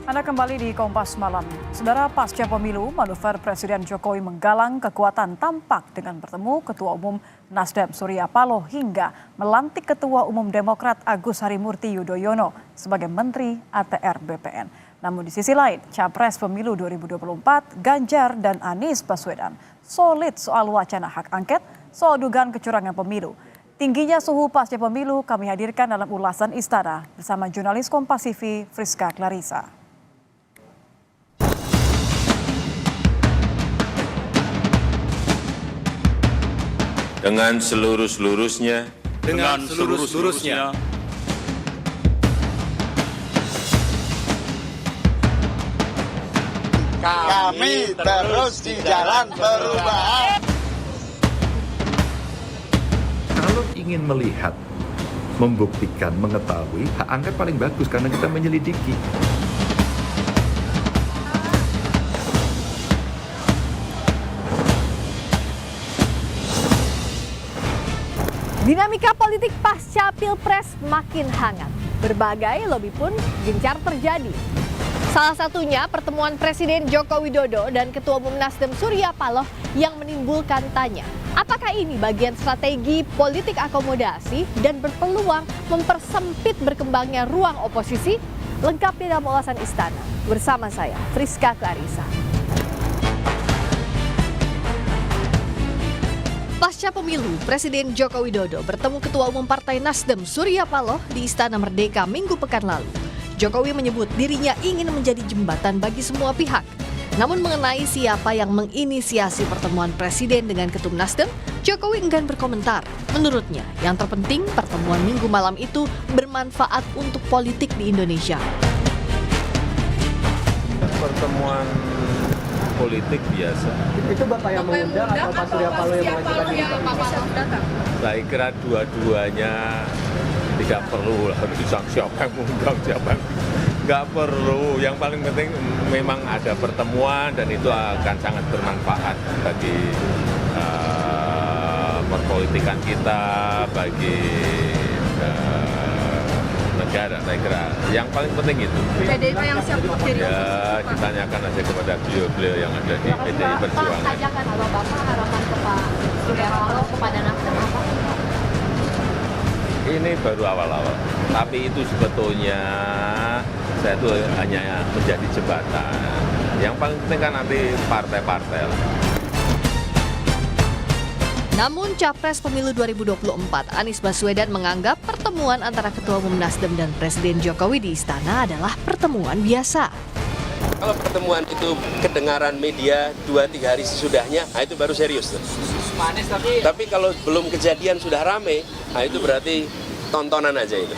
Anda kembali di Kompas Malam. Saudara, pasca pemilu, manuver Presiden Jokowi menggalang kekuatan tampak dengan bertemu Ketua Umum Nasdem Surya Paloh hingga melantik Ketua Umum Demokrat Agus Harimurti Yudhoyono sebagai Menteri ATR BPN. Namun di sisi lain, Capres Pemilu 2024 Ganjar dan Anies Baswedan solid soal wacana hak angket soal dugaan kecurangan pemilu. Tingginya suhu pasca pemilu kami hadirkan dalam ulasan Istana bersama jurnalis Kompas TV Friska Clarissa. Dengan seluruh-seluruhnya. Kami terus di jalan perubahan. Kalau ingin melihat, membuktikan, mengetahui, hak angket paling bagus karena kita menyelidiki. Dinamika politik pasca Pilpres makin hangat. Berbagai lobby pun gencar terjadi. Salah satunya pertemuan Presiden Joko Widodo dan Ketua Umum Nasdem Surya Paloh yang menimbulkan tanya, apakah ini bagian strategi politik akomodasi dan berpeluang mempersempit berkembangnya ruang oposisi? Lengkapnya dalam ulasan Istana bersama saya, Friska Clarissa. Pasca pemilu, Presiden Joko Widodo bertemu Ketua Umum Partai Nasdem Surya Paloh di Istana Merdeka Minggu pekan lalu. Jokowi menyebut dirinya ingin menjadi jembatan bagi semua pihak. Namun mengenai siapa yang menginisiasi pertemuan Presiden dengan Ketum Nasdem, Jokowi enggan berkomentar. Menurutnya, yang terpenting pertemuan Minggu malam itu bermanfaat untuk politik di Indonesia. Pertemuan politik biasa. Itu Bapak yang mengundang atau Pak Surya Paloh yang mengajukan diri? Saya kira dua-duanya tidak perlu harus siapa yang mengundang siapa. Nggak perlu. Yang paling penting memang ada pertemuan dan itu akan sangat bermanfaat bagi perpolitikan kita, bagi negara, saya kira. Yang paling penting itu. PDIP yang siap jadi. Ya, ditanyakan aja kepada beliau-beliau yang ada di PDI Perjuangan. Ajakan atau Bapak harapan ke Pak Surya Paloh kepada Nasdem apa? Ini baru awal-awal. Tapi itu sebetulnya saya itu hanya menjadi jembatan. Yang paling penting kan nanti partai-partai lah. Namun Capres Pemilu 2024 Anies Baswedan menganggap pertemuan antara Ketua Umum Nasdem dan Presiden Jokowi di Istana adalah pertemuan biasa. Kalau pertemuan itu kedengaran media 2-3 hari sesudahnya, nah itu baru serius tuh. Tapi kalau belum kejadian sudah rame, nah itu berarti tontonan aja itu.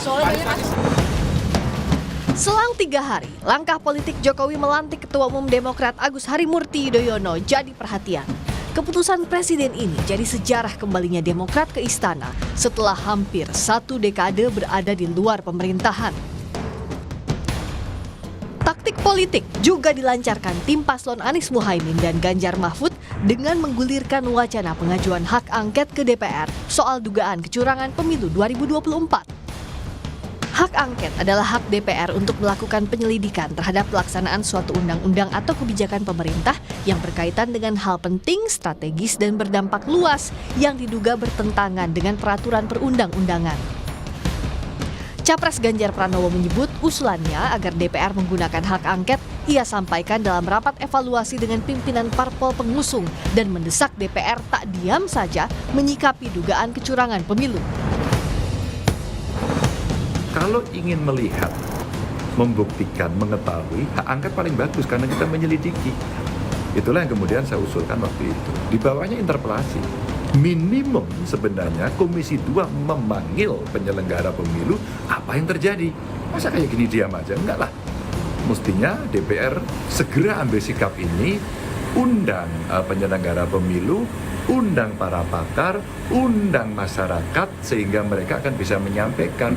Selang 3 hari, langkah politik Jokowi melantik Ketua Umum Demokrat Agus Harimurti Yudhoyono jadi perhatian. Keputusan Presiden ini jadi sejarah kembalinya Demokrat ke istana setelah hampir 1 dekade berada di luar pemerintahan. Taktik politik juga dilancarkan tim paslon Anies Muhaimin dan Ganjar Mahfud dengan menggulirkan wacana pengajuan hak angket ke DPR soal dugaan kecurangan pemilu 2024. Hak angket adalah hak DPR untuk melakukan penyelidikan terhadap pelaksanaan suatu undang-undang atau kebijakan pemerintah yang berkaitan dengan hal penting, strategis, dan berdampak luas yang diduga bertentangan dengan peraturan perundang-undangan. Capres Ganjar Pranowo menyebut usulannya agar DPR menggunakan hak angket ia sampaikan dalam rapat evaluasi dengan pimpinan parpol pengusung dan mendesak DPR tak diam saja menyikapi dugaan kecurangan pemilu. Kalau ingin melihat, membuktikan, mengetahui, hak angket paling bagus karena kita menyelidiki. Itulah yang kemudian saya usulkan waktu itu. Di bawahnya interpelasi. Minimum sebenarnya Komisi 2 memanggil penyelenggara pemilu, apa yang terjadi? Masa kayak gini diam aja? Enggak lah. Mestinya DPR segera ambil sikap ini, undang penyelenggara pemilu, undang para pakar, undang masyarakat, sehingga mereka akan bisa menyampaikan.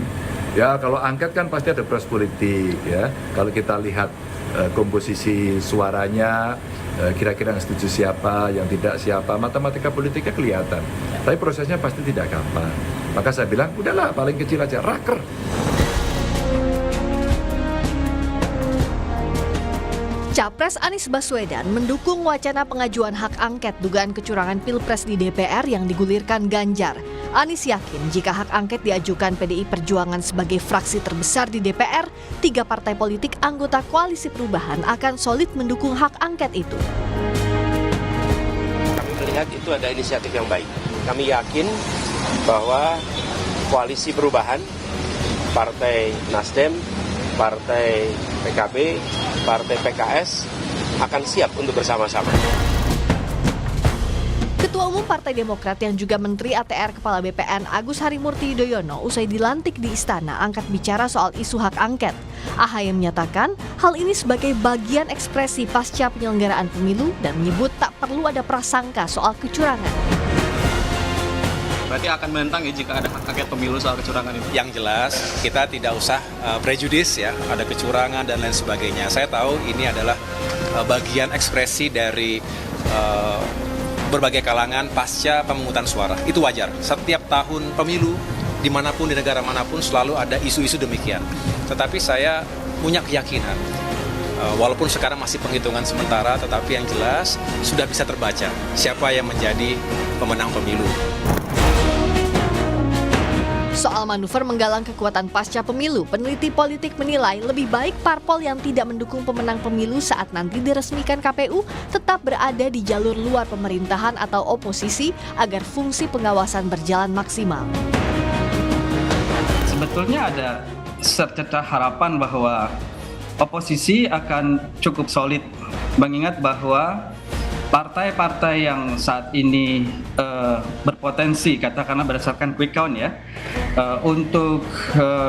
Ya, kalau angket kan pasti ada proses politik ya. Kalau kita lihat komposisi suaranya, kira-kira yang setuju siapa, yang tidak siapa, matematika politiknya kelihatan. Tapi prosesnya pasti tidak gampang. Maka saya bilang, udahlah paling kecil aja, raker. Capres Anies Baswedan mendukung wacana pengajuan hak angket dugaan kecurangan Pilpres di DPR yang digulirkan Ganjar. Anies yakin jika hak angket diajukan PDI Perjuangan sebagai fraksi terbesar di DPR, 3 partai politik anggota Koalisi Perubahan akan solid mendukung hak angket itu. Kami melihat itu ada inisiatif yang baik. Kami yakin bahwa Koalisi Perubahan, Partai Nasdem, Partai PKB, Partai PKS akan siap untuk bersama-sama. Ketua Umum Partai Demokrat yang juga Menteri ATR Kepala BPN Agus Harimurti Yudhoyono usai dilantik di Istana angkat bicara soal isu hak angket. AHY menyatakan hal ini sebagai bagian ekspresi pasca penyelenggaraan pemilu dan menyebut tak perlu ada prasangka soal kecurangan. Berarti akan menentang ya jika ada hak angket pemilu soal kecurangan itu? Yang jelas kita tidak usah prejudis ya, ada kecurangan dan lain sebagainya. Saya tahu ini adalah bagian ekspresi dari berbagai kalangan pasca pemungutan suara. Itu wajar. Setiap tahun pemilu, dimanapun di negara manapun selalu ada isu-isu demikian. Tetapi saya punya keyakinan, walaupun sekarang masih penghitungan sementara, tetapi yang jelas sudah bisa terbaca siapa yang menjadi pemenang pemilu. Soal manuver menggalang kekuatan pasca pemilu, peneliti politik menilai lebih baik parpol yang tidak mendukung pemenang pemilu saat nanti diresmikan KPU tetap berada di jalur luar pemerintahan atau oposisi agar fungsi pengawasan berjalan maksimal. Sebetulnya ada secercah harapan bahwa oposisi akan cukup solid, mengingat bahwa partai-partai yang saat ini berpotensi, katakanlah berdasarkan quick count ya, untuk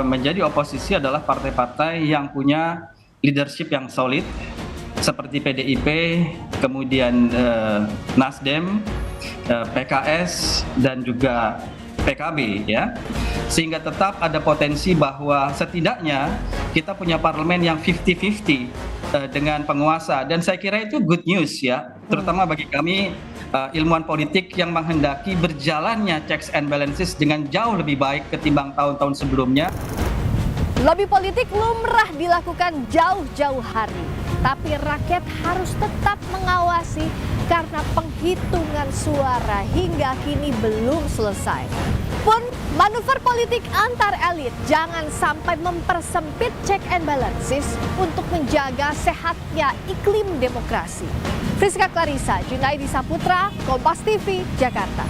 menjadi oposisi adalah partai-partai yang punya leadership yang solid, seperti PDIP, kemudian Nasdem, PKS, dan juga PKB ya. Sehingga tetap ada potensi bahwa setidaknya kita punya parlemen yang 50-50 dengan penguasa, dan saya kira itu good news ya, terutama bagi kami ilmuwan politik yang menghendaki berjalannya checks and balances dengan jauh lebih baik ketimbang tahun-tahun sebelumnya. Lobby politik lumrah dilakukan jauh-jauh hari, tapi rakyat harus tetap mengawasi karena penghitungan suara hingga kini belum selesai. Pun manuver politik antar elit jangan sampai mempersempit check and balances untuk menjaga sehatnya iklim demokrasi. Friska Clarissa, Junaidi Saputra, Kompas TV, Jakarta.